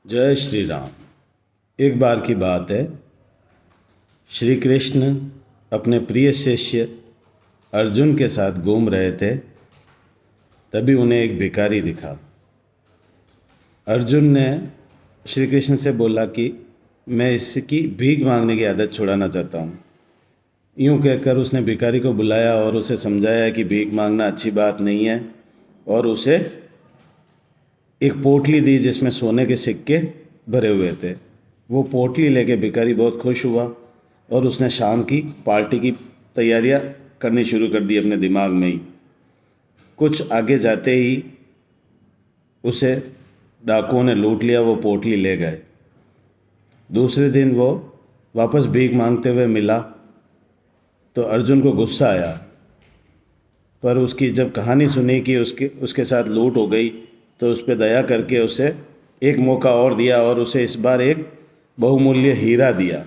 जय श्री राम। एक बार की बात है, श्री कृष्ण अपने प्रिय शिष्य अर्जुन के साथ घूम रहे थे। तभी उन्हें एक भिखारी दिखा। अर्जुन ने श्री कृष्ण से बोला कि मैं इसकी भीख मांगने की आदत छुड़ाना चाहता हूँ। यूँ कहकर उसने भिखारी को बुलाया और उसे समझाया कि भीख मांगना अच्छी बात नहीं है, और उसे एक पोटली दी जिसमें सोने के सिक्के भरे हुए थे। वो पोटली लेके भिखारी बहुत खुश हुआ और उसने शाम की पार्टी की तैयारियां करनी शुरू कर दी अपने दिमाग में ही। कुछ आगे जाते ही उसे डाकुओं ने लूट लिया, वो पोटली ले गए। दूसरे दिन वो वापस भीख मांगते हुए मिला तो अर्जुन को गुस्सा आया, पर उसकी जब कहानी सुनी कि उसके साथ लूट हो गई तो उस पर दया करके उसे एक मौका और दिया और उसे इस बार एक बहुमूल्य हीरा दिया।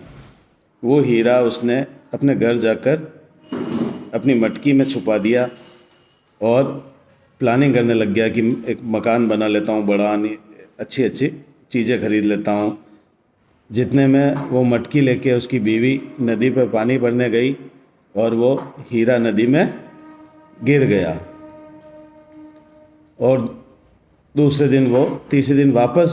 वो हीरा उसने अपने घर जाकर अपनी मटकी में छुपा दिया और प्लानिंग करने लग गया कि एक मकान बना लेता हूँ, बड़ा अच्छी अच्छी चीज़ें खरीद लेता हूँ। जितने में वो मटकी लेके उसकी बीवी नदी पर पानी भरने गई और वो हीरा नदी में गिर गया। और तीसरे दिन वापस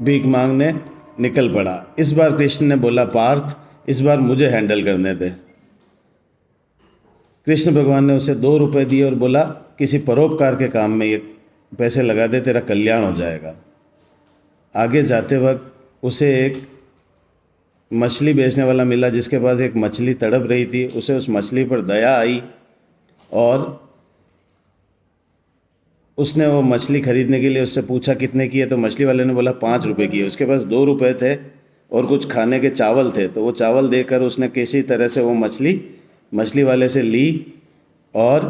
भीख मांगने निकल पड़ा। इस बार कृष्ण ने बोला, पार्थ इस बार मुझे हैंडल करने दे। कृष्ण भगवान ने उसे 2 रुपए दिए और बोला, किसी परोपकार के काम में ये पैसे लगा दे, तेरा कल्याण हो जाएगा। आगे जाते वक्त उसे एक मछली बेचने वाला मिला जिसके पास एक मछली तड़प रही थी। उसे उस मछली पर दया आई और उसने वो मछली खरीदने के लिए उससे पूछा कितने की है, तो मछली वाले ने बोला 5 रुपए की है। उसके पास 2 रुपए थे और कुछ खाने के चावल थे, तो वो चावल देकर उसने किसी तरह से वो मछली वाले से ली और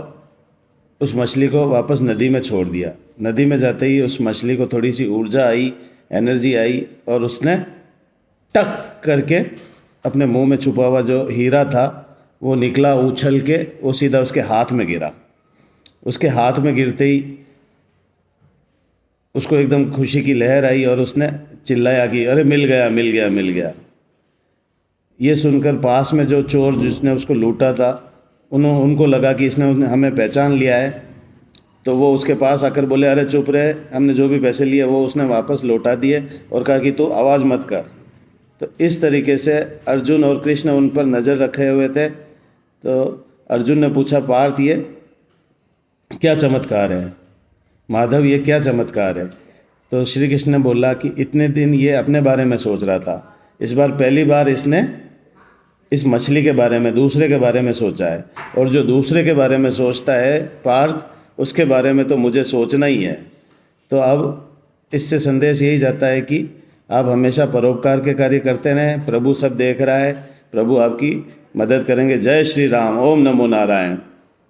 उस मछली को वापस नदी में छोड़ दिया। नदी में जाते ही उस मछली को थोड़ी सी ऊर्जा आई, एनर्जी आई और उसने टक करके अपने मुंह में छुपा हुआ जो हीरा था वो निकला उछल के, वो सीधा उसके हाथ में गिरा। उसके हाथ में गिरते ही उसको एकदम खुशी की लहर आई और उसने चिल्लाया कि अरे मिल गया मिल गया मिल गया। ये सुनकर पास में जो चोर जिसने उसको लूटा था उनको लगा कि इसने हमें पहचान लिया है, तो वो उसके पास आकर बोले, अरे चुप रहे, हमने जो भी पैसे लिए वो उसने वापस लौटा दिए और कहा कि तू आवाज़ मत कर। तो इस तरीके से अर्जुन और कृष्ण उन पर नज़र रखे हुए थे। तो अर्जुन ने पूछा, पार्थ ये क्या चमत्कार है, माधव ये क्या चमत्कार है? तो श्री कृष्ण ने बोला कि इतने दिन ये अपने बारे में सोच रहा था, इस बार पहली बार इसने इस मछली के बारे में, दूसरे के बारे में सोचा है। और जो दूसरे के बारे में सोचता है पार्थ, उसके बारे में तो मुझे सोचना ही है। तो अब इससे संदेश यही जाता है कि आप हमेशा परोपकार के कार्य करते रहें। प्रभु सब देख रहा है, प्रभु आपकी मदद करेंगे। जय श्री राम। ओम नमो नारायण।